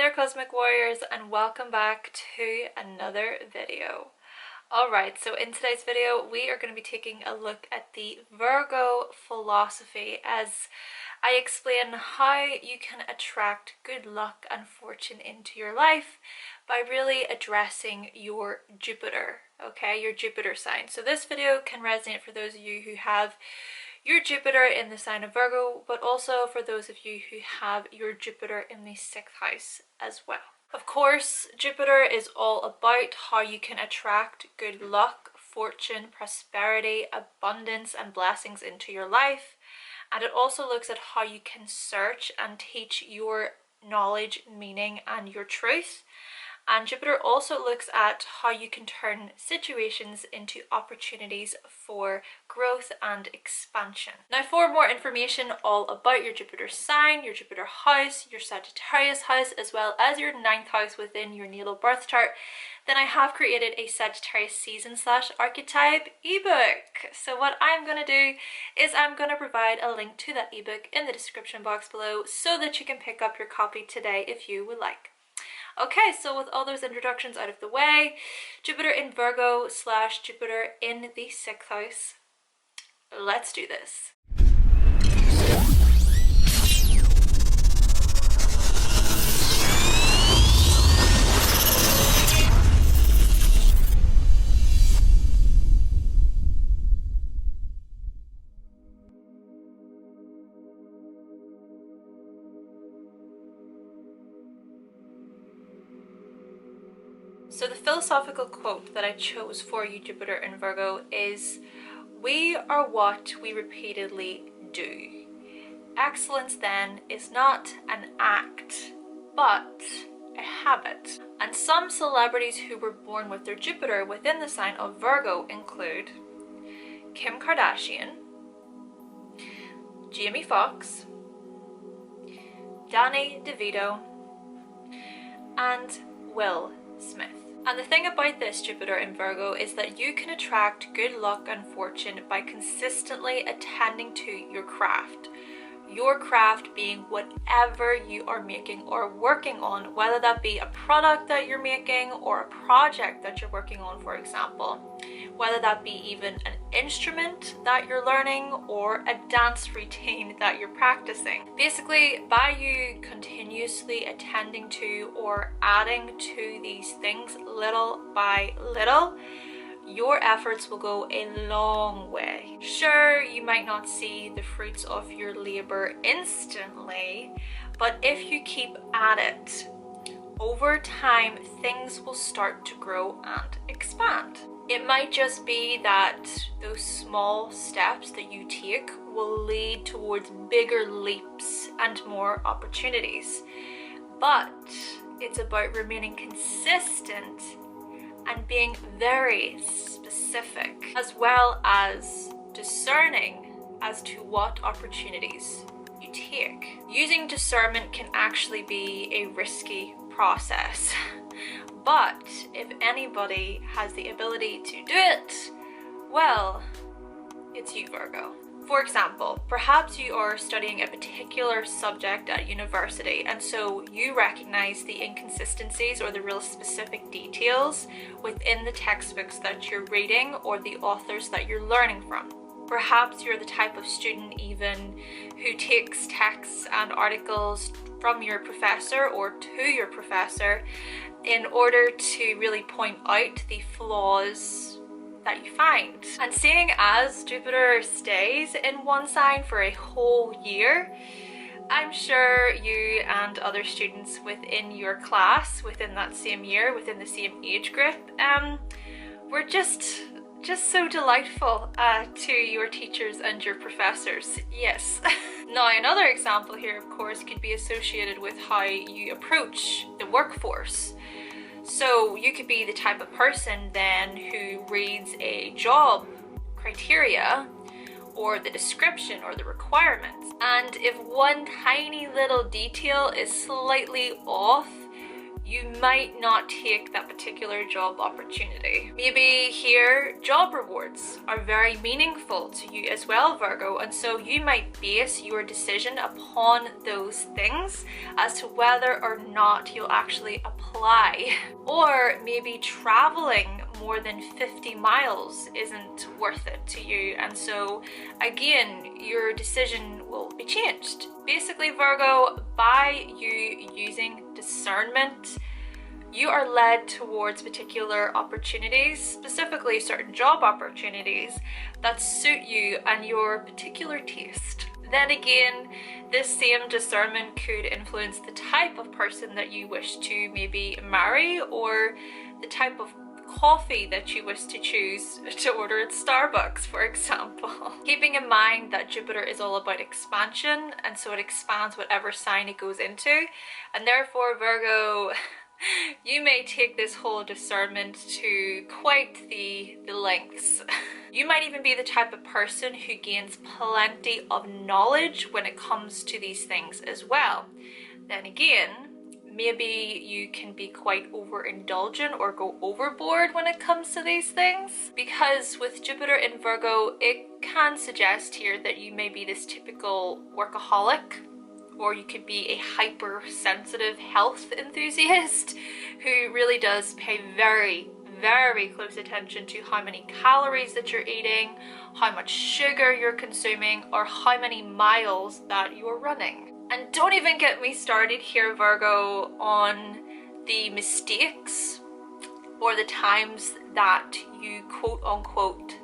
there, Cosmic Warriors, and welcome back to another video. Alright, so in today's video we are going to be taking a look at the Virgo philosophy as I explain how you can attract good luck and fortune into your life by really addressing your Jupiter, okay, your Jupiter sign. So this video can resonate for those of you who have your Jupiter in the sign of Virgo, but also for those of you who have your Jupiter in the 6th house as well. Of course, Jupiter is all about how you can attract good luck, fortune, prosperity, abundance and blessings into your life. And it also looks at how you can search and teach your knowledge, meaning and your truth. And Jupiter also looks at how you can turn situations into opportunities for growth and expansion. Now, for more information all about your Jupiter sign, your Jupiter house, your Sagittarius house, as well as your 9th house within your natal birth chart, then I have created a Sagittarius season/archetype ebook. So what I'm going to do is I'm going to provide a link to that ebook in the description box below so that you can pick up your copy today if you would like. Okay, so with all those introductions out of the way, Jupiter in Virgo / Jupiter in the 6th house, let's do this. So the philosophical quote that I chose for you, Jupiter in Virgo, is, "We are what we repeatedly do. Excellence then is not an act, but a habit." And some celebrities who were born with their Jupiter within the sign of Virgo include Kim Kardashian, Jamie Foxx, Danny DeVito, and Will Smith. And the thing about this Jupiter in Virgo is that you can attract good luck and fortune by consistently attending to your craft. Your craft being whatever you are making or working on, whether that be a product that you're making or a project that you're working on, for example, whether that be even an instrument that you're learning or a dance routine that you're practicing. Basically, by you continuously attending to or adding to these things little by little, your efforts will go a long way. Sure, you might not see the fruits of your labor instantly, but if you keep at it, over time, things will start to grow and expand. It might just be that those small steps that you take will lead towards bigger leaps and more opportunities. But it's about remaining consistent and being very specific, as well as discerning as to what opportunities you take. Using discernment can actually be a risky process, but if anybody has the ability to do it, well, it's you, Virgo. For example, perhaps you are studying a particular subject at university, and so you recognize the inconsistencies or the real specific details within the textbooks that you're reading or the authors that you're learning from. Perhaps you're the type of student even who takes texts and articles from your professor or to your professor in order to really point out the flaws that you find. And seeing as Jupiter stays in one sign for a whole year, I'm sure you and other students within your class within that same year, within the same age group, were just so delightful to your teachers and your professors. Yes. Now, another example here, of course, could be associated with how you approach the workforce. So you could be the type of person then who reads a job criteria or the description or the requirements, and if one tiny little detail is slightly off, you might not take that particular job opportunity. Maybe here, job rewards are very meaningful to you as well, Virgo, and so you might base your decision upon those things as to whether or not you'll actually apply. Or maybe traveling more than 50 miles isn't worth it to you, and so again, your decision will be changed. Basically, Virgo, by you using discernment, you are led towards particular opportunities, specifically certain job opportunities that suit you and your particular taste. Then again, this same discernment could influence the type of person that you wish to maybe marry, or the type of coffee that you wish to choose to order at Starbucks, for example. Keeping in mind that Jupiter is all about expansion, and so it expands whatever sign it goes into, and therefore, Virgo, you may take this whole discernment to quite the lengths. You might even be the type of person who gains plenty of knowledge when it comes to these things as well. Then again, maybe you can be quite overindulgent or go overboard when it comes to these things, because with Jupiter in Virgo, it can suggest here that you may be this typical workaholic, or you could be a hypersensitive health enthusiast who really does pay very, very close attention to how many calories that you're eating, how much sugar you're consuming, or how many miles that you're running. And don't even get me started here, Virgo, on the mistakes or the times that you quote unquote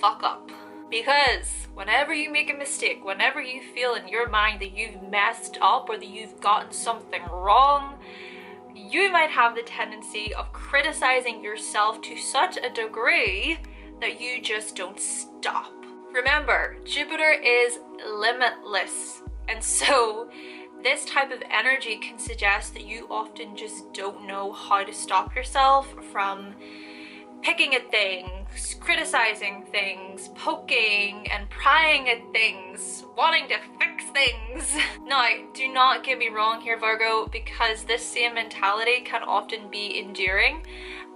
fuck up. Because whenever you make a mistake, whenever you feel in your mind that you've messed up or that you've gotten something wrong, you might have the tendency of criticizing yourself to such a degree that you just don't stop. Remember, Jupiter is limitless. And so this type of energy can suggest that you often just don't know how to stop yourself from picking at things, criticizing things, poking and prying at things, wanting to fix things. Now, do not get me wrong here, Virgo, because this same mentality can often be endearing,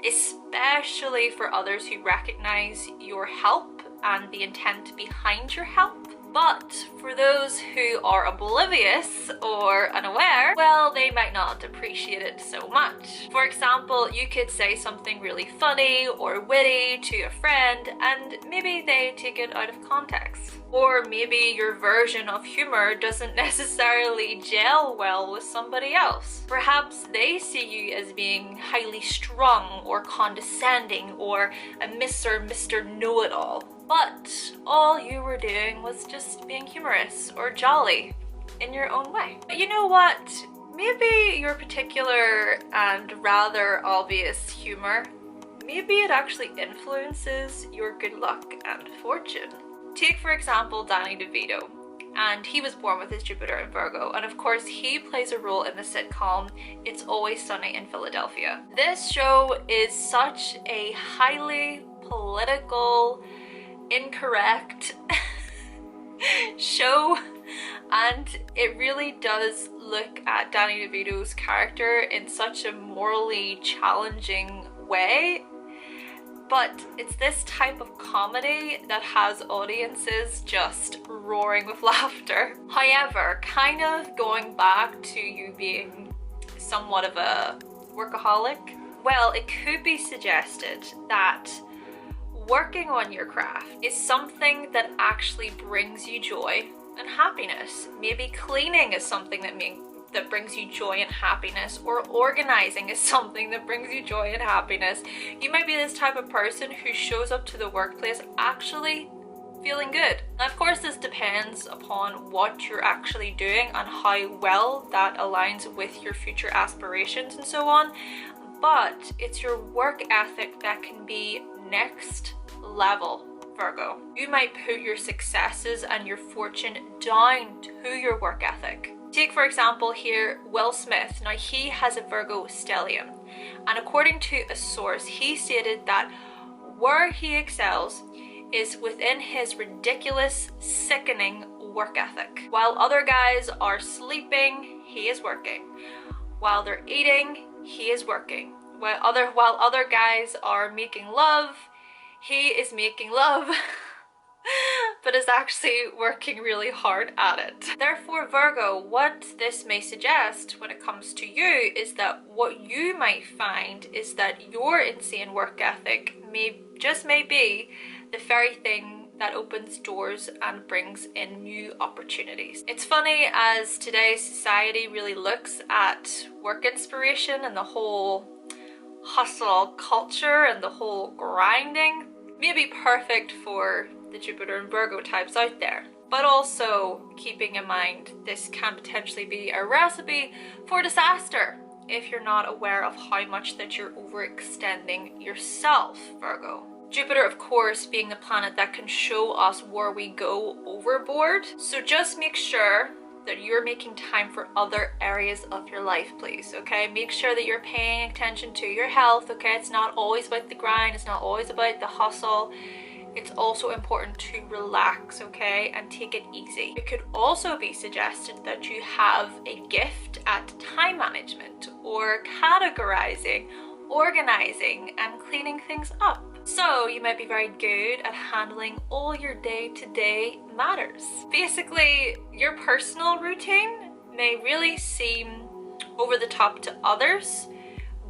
especially for others who recognize your help and the intent behind your help. But for those who are oblivious or unaware, well, they might not appreciate it so much. For example, you could say something really funny or witty to a friend, and maybe they take it out of context. Or maybe your version of humor doesn't necessarily gel well with somebody else. Perhaps they see you as being highly strung or condescending or a Mr. Know-it-all. But all you were doing was just being humorous or jolly in your own way. But you know what? Maybe your particular and rather obvious humor, maybe it actually influences your good luck and fortune. Take, for example, Danny DeVito, and he was born with his Jupiter in Virgo, and of course he plays a role in the sitcom It's Always Sunny in Philadelphia. This show is such a highly political, incorrect show, and it really does look at Danny DeVito's character in such a morally challenging way. But it's this type of comedy that has audiences just roaring with laughter. However, kind of going back to you being somewhat of a workaholic, well, it could be suggested that working on your craft is something that actually brings you joy and happiness. Maybe cleaning is something that brings you joy and happiness, or organizing is something that brings you joy and happiness. You might be this type of person who shows up to the workplace actually feeling good. Now, of course, this depends upon what you're actually doing and how well that aligns with your future aspirations and so on, but it's your work ethic that can be next level, Virgo. You might put your successes and your fortune down to your work ethic. Take, for example, here, Will Smith. Now, he has a Virgo stellium, and according to a source, he stated that where he excels is within his ridiculous, sickening work ethic. While other guys are sleeping, he is working. While they're eating, he is working. While other guys are making love, he is making love. But is actually working really hard at it. Therefore, Virgo, what this may suggest when it comes to you is that what you might find is that your insane work ethic may be the very thing that opens doors and brings in new opportunities. It's funny, as today's society really looks at work inspiration and the whole hustle culture and the whole grinding may be perfect for the Jupiter and Virgo types out there. But also keeping in mind, this can potentially be a recipe for disaster if you're not aware of how much that you're overextending yourself, Virgo. Jupiter, of course, being the planet that can show us where we go overboard. So just make sure that you're making time for other areas of your life, please, okay? Make sure that you're paying attention to your health, okay? It's not always about the grind, it's not always about the hustle. It's also important to relax, okay, and take it easy. It could also be suggested that you have a gift at time management or categorizing, organizing, and cleaning things up. So you might be very good at handling all your day-to-day matters. Basically, your personal routine may really seem over the top to others,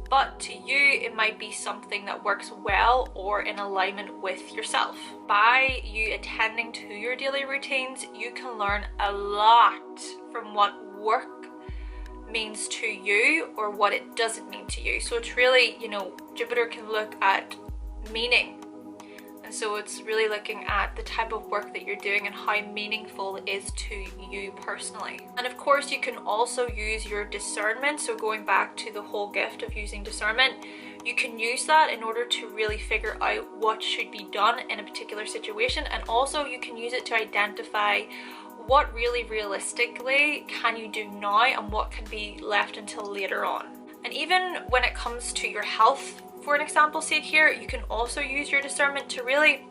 but to you it might be something that works well or in alignment with yourself. By you attending to your daily routines, you can learn a lot from what work means to you or what it doesn't mean to you. So it's really, you know, Jupiter can look at meaning. And so it's really looking at the type of work that you're doing and how meaningful it is to you personally. And of course, you can also use your discernment. So going back to the whole gift of using discernment, you can use that in order to really figure out what should be done in a particular situation. And also you can use it to identify what really realistically can you do now and what can be left until later on. And even when it comes to your health, for an example sake here, you can also use your discernment to really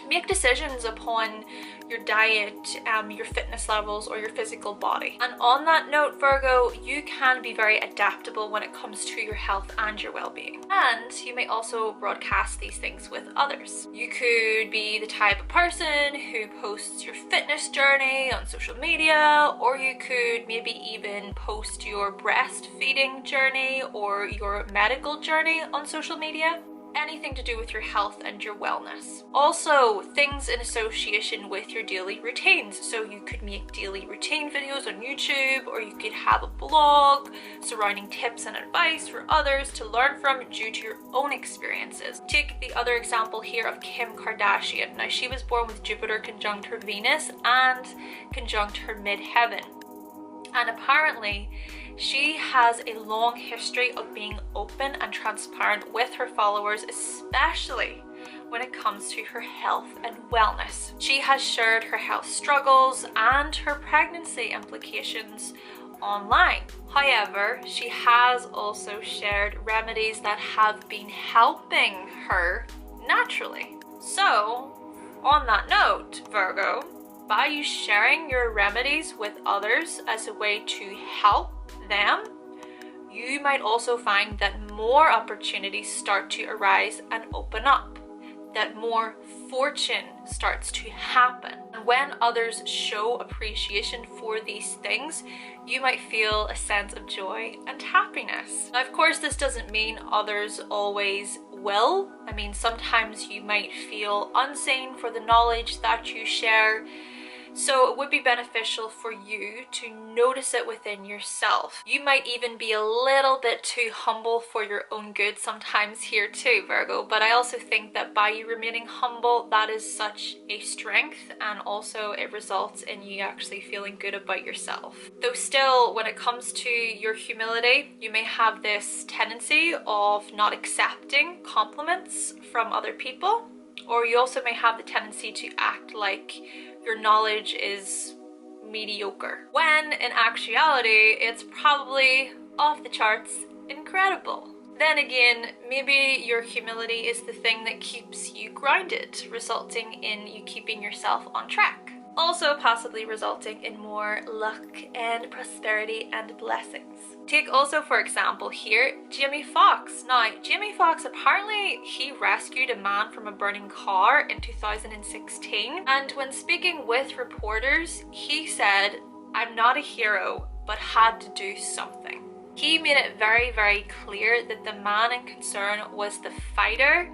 make decisions upon your diet, your fitness levels, or your physical body. And on that note, Virgo, you can be very adaptable when it comes to your health and your well-being. And you may also broadcast these things with others. You could be the type of person who posts your fitness journey on social media, or you could maybe even post your breastfeeding journey or your medical journey on social media. Anything to do with your health and your wellness. Also, things in association with your daily routines. So you could make daily routine videos on YouTube, or you could have a blog surrounding tips and advice for others to learn from due to your own experiences. Take the other example here of Kim Kardashian. Now, she was born with Jupiter conjunct her Venus and conjunct her midheaven. And apparently, she has a long history of being open and transparent with her followers, especially when it comes to her health and wellness. She has shared her health struggles and her pregnancy implications online. However, she has also shared remedies that have been helping her naturally. So, on that note, Virgo, by you sharing your remedies with others as a way to help them, you might also find that more opportunities start to arise and open up, that more fortune starts to happen. And when others show appreciation for these things, you might feel a sense of joy and happiness. Now, of course, this doesn't mean others always will. I mean, sometimes you might feel unseen for the knowledge that you share. So it would be beneficial for you to notice it within yourself. You might even be a little bit too humble for your own good sometimes here too, Virgo, but I also think that by you remaining humble, that is such a strength, and also it results in you actually feeling good about yourself. Though still, when it comes to your humility, you may have this tendency of not accepting compliments from other people, or you also may have the tendency to act like your knowledge is mediocre, when in actuality it's probably off the charts incredible. Then again, maybe your humility is the thing that keeps you grounded, resulting in you keeping yourself on track. also possibly resulting in more luck and prosperity and blessings. Take also for example here, Jamie Foxx. Now, Jamie Foxx, apparently he rescued a man from a burning car in 2016, and when speaking with reporters, he said, "I'm not a hero, but had to do something." He made it very, very clear that the man in concern was the fighter,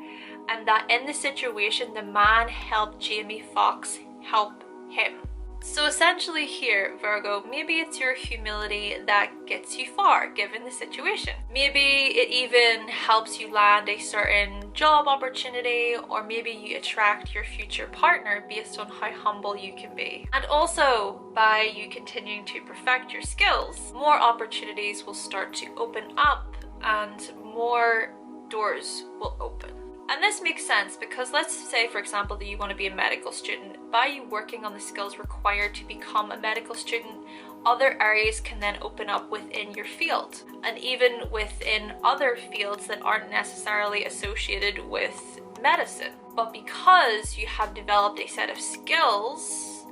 and that in the situation, the man helped Jamie Foxx help him. So essentially here, Virgo, maybe it's your humility that gets you far given the situation. Maybe it even helps you land a certain job opportunity, or maybe you attract your future partner based on how humble you can be. And also, by you continuing to perfect your skills, more opportunities will start to open up and more doors will open. And this makes sense because let's say, for example, that you want to be a medical student. By you working on the skills required to become a medical student, other areas can then open up within your field, and even within other fields that aren't necessarily associated with medicine. But because you have developed a set of skills,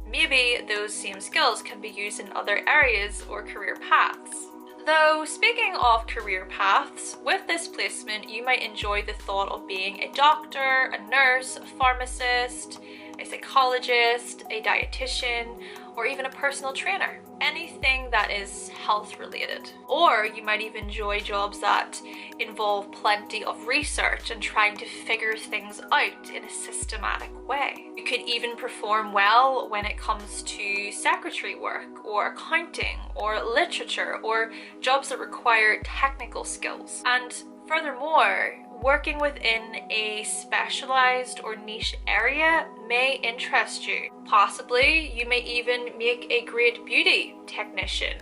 maybe those same skills can be used in other areas or career paths. Though, speaking of career paths, with this placement, you might enjoy the thought of being a doctor, a nurse, a pharmacist, a psychologist, a dietitian, or even a personal trainer. Anything that is health related. Or you might even enjoy jobs that involve plenty of research and trying to figure things out in a systematic way. You could even perform well when it comes to secretary work or accounting or literature or jobs that require technical skills. And furthermore, working within a specialized or niche area may interest you. Possibly, you may even make a great beauty technician.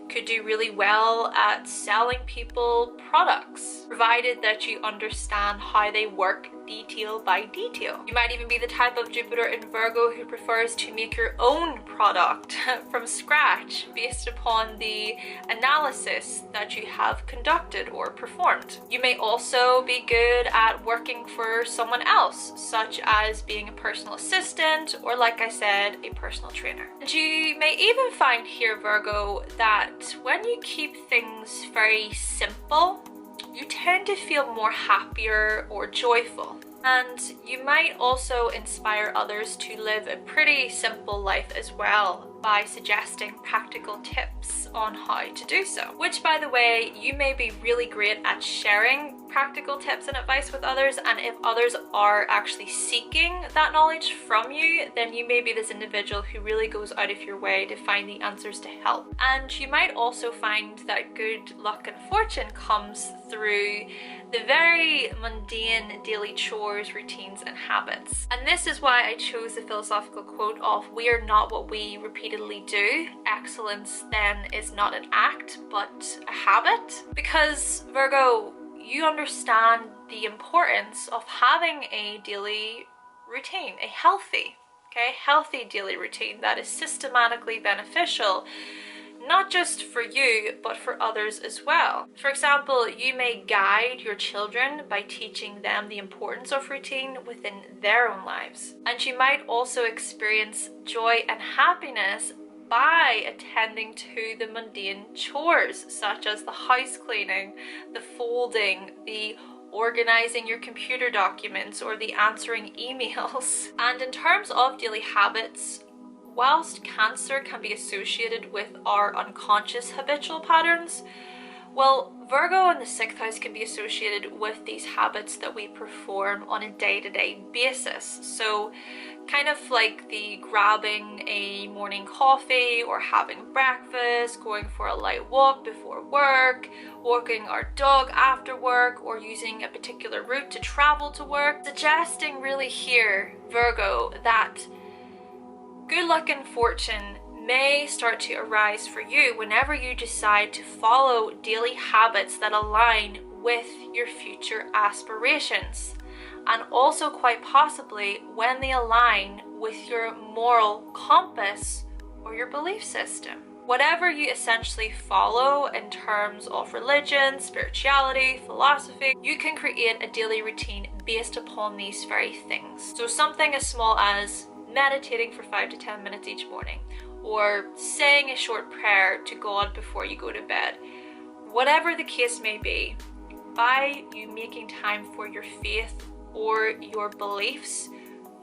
Could do really well at selling people products, provided that you understand how they work detail by detail. You might even be the type of Jupiter in Virgo who prefers to make your own product from scratch based upon the analysis that you have conducted or performed. You may also be good at working for someone else, such as being a personal assistant or, like I said, a personal trainer. And you may even find here, Virgo, that when you keep things very simple, you tend to feel more happier or joyful. And you might also inspire others to live a pretty simple life as well by suggesting practical tips on how to do so. Which, by the way, you may be really great at sharing practical tips and advice with others, and if others are actually seeking that knowledge from you, then you may be this individual who really goes out of your way to find the answers to help. And you might also find that good luck and fortune comes through the very mundane daily chores, routines, and habits. And this is why I chose the philosophical quote of, "We are not what we repeatedly do. Excellence then is not an act, but a habit." Because, Virgo, you understand the importance of having a daily routine, a healthy daily routine that is systematically beneficial, not just for you, but for others as well. For example, you may guide your children by teaching them the importance of routine within their own lives. And you might also experience joy and happiness by attending to the mundane chores, such as the house cleaning, the folding, the organizing your computer documents, or the answering emails. And in terms of daily habits, whilst Cancer can be associated with our unconscious habitual patterns, well, Virgo in the 6th house can be associated with these habits that we perform on a day-to-day basis. So kind of like the grabbing a morning coffee or having breakfast, going for a light walk before work, walking our dog after work, or using a particular route to travel to work. Suggesting really here, Virgo, that good luck and fortune may start to arise for you whenever you decide to follow daily habits that align with your future aspirations, and also quite possibly when they align with your moral compass or your belief system. Whatever you essentially follow in terms of religion, spirituality, philosophy, you can create a daily routine based upon these very things. So something as small as meditating for 5 to 10 minutes each morning, or saying a short prayer to God before you go to bed. Whatever the case may be, by you making time for your faith or your beliefs,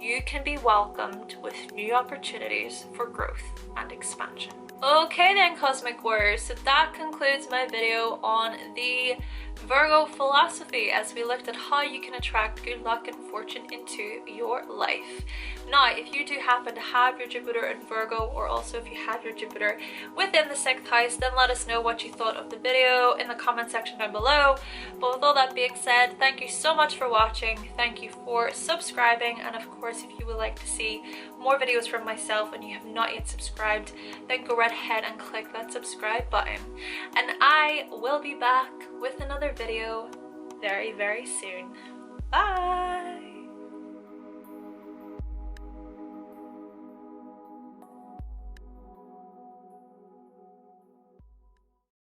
you can be welcomed with new opportunities for growth and expansion. Okay then, Cosmic Warriors, so that concludes my video on the Virgo philosophy as we looked at how you can attract good luck and fortune into your life. Now, if you do happen to have your Jupiter in Virgo, or also if you have your Jupiter within the 6th house, then let us know what you thought of the video in the comment section down below. But with all that being said, thank you so much for watching, thank you for subscribing, and of course if you would like to see more videos from myself and you have not yet subscribed, then go right ahead and click that subscribe button. And I will be back with another video very, very soon. Bye!